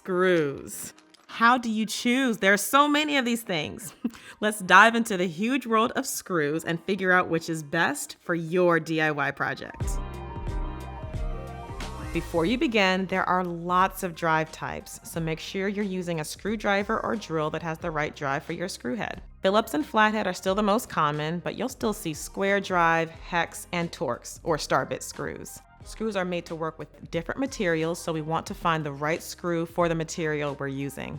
screws. How do you choose? There are so many of these things. Let's dive into the huge world of screws and figure out which is best for your DIY project. Before you begin, there are lots of drive types, so make sure you're using a screwdriver or drill that has the right drive for your screw head. Phillips and flathead are still the most common, but you'll still see square drive, hex, and Torx, or star bit screws. Screws are made to work with different materials, so we want to find the right screw for the material we're using.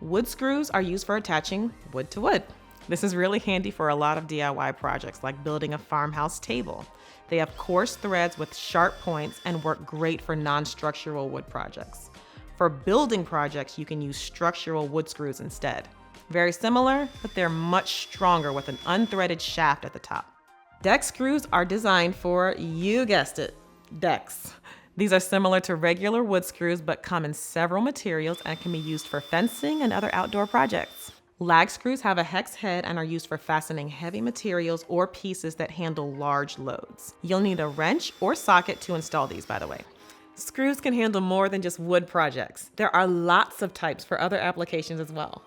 Wood screws are used for attaching wood to wood. This is really handy for a lot of DIY projects, like building a farmhouse table. They have coarse threads with sharp points and work great for non-structural wood projects. For building projects, you can use structural wood screws instead. Very similar, but they're much stronger with an unthreaded shaft at the top. Deck screws are designed for, you guessed it, decks. These are similar to regular wood screws, but come in several materials and can be used for fencing and other outdoor projects. Lag screws have a hex head and are used for fastening heavy materials or pieces that handle large loads. You'll need a wrench or socket to install these, by the way. Screws can handle more than just wood projects. There are lots of types for other applications as well.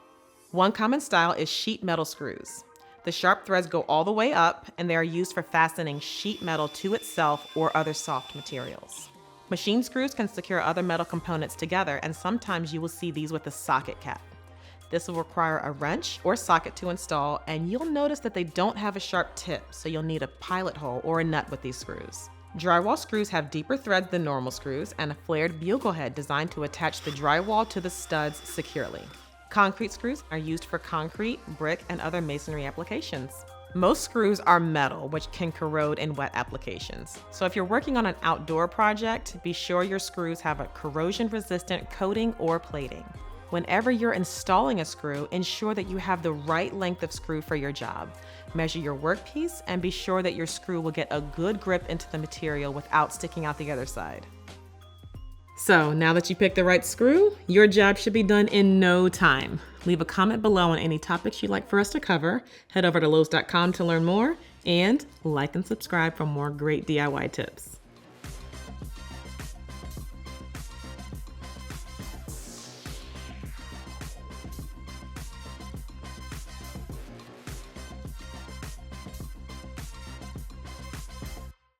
One common style is sheet metal screws. The sharp threads go all the way up, and they are used for fastening sheet metal to itself or other soft materials. Machine screws can secure other metal components together, and sometimes you will see these with a socket cap. This will require a wrench or socket to install, and you'll notice that they don't have a sharp tip, so you'll need a pilot hole or a nut with these screws. Drywall screws have deeper threads than normal screws and a flared bugle head designed to attach the drywall to the studs securely. Concrete screws are used for concrete, brick, and other masonry applications. Most screws are metal, which can corrode in wet applications. So if you're working on an outdoor project, be sure your screws have a corrosion-resistant coating or plating. Whenever you're installing a screw, ensure that you have the right length of screw for your job. Measure your workpiece and be sure that your screw will get a good grip into the material without sticking out the other side. So now that you picked the right screw, your job should be done in no time. Leave a comment below on any topics you'd like for us to cover. Head over to Lowe's.com to learn more, and like and subscribe for more great DIY tips.